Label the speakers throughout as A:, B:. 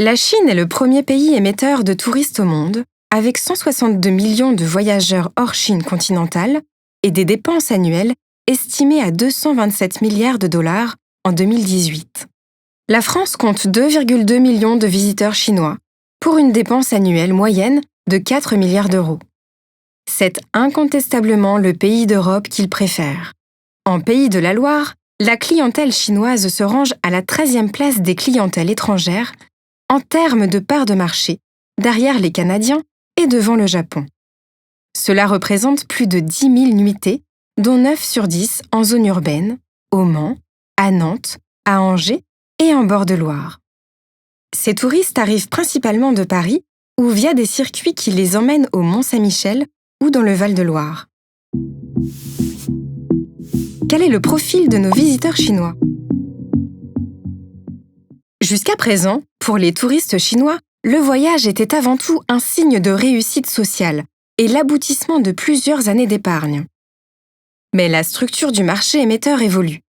A: La Chine est le premier pays émetteur de touristes au monde, avec 162 millions de voyageurs hors Chine continentale et des dépenses annuelles estimées à 227 milliards de dollars en 2018. La France compte 2,2 millions de visiteurs chinois, pour une dépense annuelle moyenne de 4 milliards d'euros. C'est incontestablement le pays d'Europe qu'il préfère. En Pays de la Loire, la clientèle chinoise se range à la 13e place des clientèles étrangères en termes de part de marché, derrière les Canadiens et devant le Japon. Cela représente plus de 10 000 nuitées, dont 9 sur 10 en zone urbaine, au Mans, à Nantes, à Angers et en bord de Loire. Ces touristes arrivent principalement de Paris ou via des circuits qui les emmènent au Mont-Saint-Michel ou dans le Val-de-Loire. Quel est le profil de nos visiteurs chinois ? Jusqu'à présent, pour les touristes chinois, le voyage était avant tout un signe de réussite sociale et l'aboutissement de plusieurs années d'épargne. Mais la structure du marché émetteur évolue.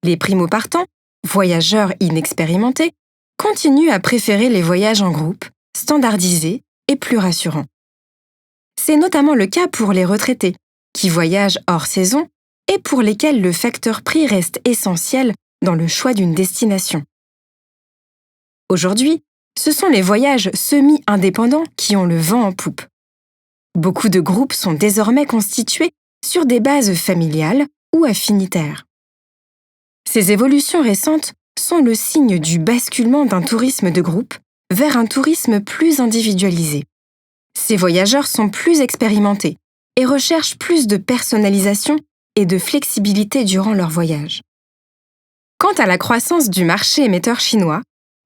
A: Les primo-partants, voyageurs inexpérimentés, continuent à préférer les voyages en groupe, standardisés et plus rassurants. C'est notamment le cas pour les retraités, qui voyagent hors saison et pour lesquels le facteur prix reste essentiel dans le choix d'une destination. Aujourd'hui, ce sont les voyages semi-indépendants qui ont le vent en poupe. Beaucoup de groupes sont désormais constitués sur des bases familiales ou affinitaires. Ces évolutions récentes sont le signe du basculement d'un tourisme de groupe vers un tourisme plus individualisé. Ces voyageurs sont plus expérimentés et recherchent plus de personnalisation et de flexibilité durant leur voyage. Quant à la croissance du marché émetteur chinois,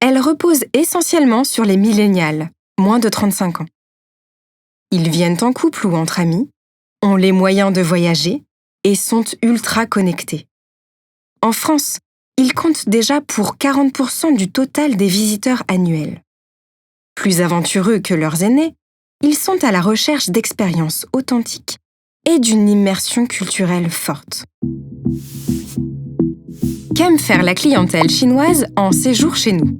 A: elle repose essentiellement sur les millénials, moins de 35 ans. Ils viennent en couple ou entre amis, ont les moyens de voyager et sont ultra connectés. En France, ils comptent déjà pour 40% du total des visiteurs annuels. Plus aventureux que leurs aînés, ils sont à la recherche d'expériences authentiques et d'une immersion culturelle forte. Qu'aime faire la clientèle chinoise en séjour chez nous ?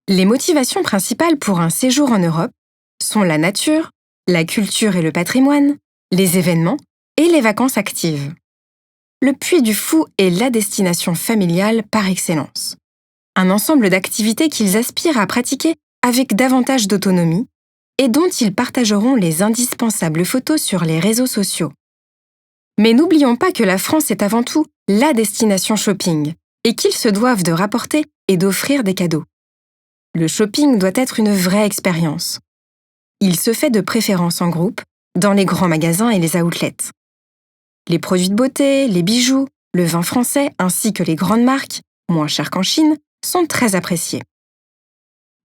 A: Les motivations principales pour un séjour en Europe sont la nature, la culture et le patrimoine, les événements et les vacances actives. Le Puy du Fou est la destination familiale par excellence. Un ensemble d'activités qu'ils aspirent à pratiquer avec davantage d'autonomie et dont ils partageront les indispensables photos sur les réseaux sociaux. Mais n'oublions pas que la France est avant tout la destination shopping et qu'ils se doivent de rapporter et d'offrir des cadeaux. Le shopping doit être une vraie expérience. Il se fait de préférence en groupe, dans les grands magasins et les outlets. Les produits de beauté, les bijoux, le vin français ainsi que les grandes marques, moins chères qu'en Chine, sont très appréciés.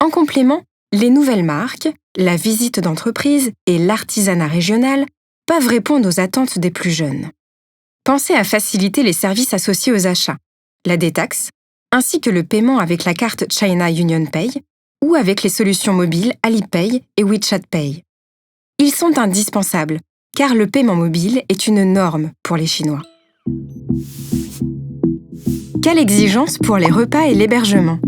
A: En complément, les nouvelles marques, la visite d'entreprise et l'artisanat régional peuvent répondre aux attentes des plus jeunes. Pensez à faciliter les services associés aux achats, la détaxe, ainsi que le paiement avec la carte China Union Pay ou avec les solutions mobiles Alipay et WeChat Pay. Ils sont indispensables, car le paiement mobile est une norme pour les Chinois. Quelle exigence pour les repas et l'hébergement ?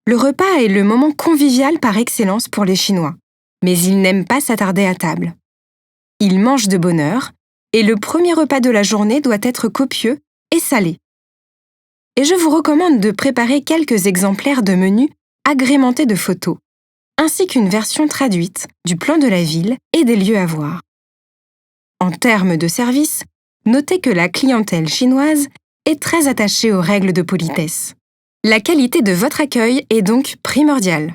A: Le repas est le moment convivial par excellence pour les Chinois, mais ils n'aiment pas s'attarder à table. Ils mangent de bonne heure, et le premier repas de la journée doit être copieux et salé. Et je vous recommande de préparer quelques exemplaires de menus agrémentés de photos, ainsi qu'une version traduite du plan de la ville et des lieux à voir. En termes de service, notez que la clientèle chinoise est très attachée aux règles de politesse. La qualité de votre accueil est donc primordiale.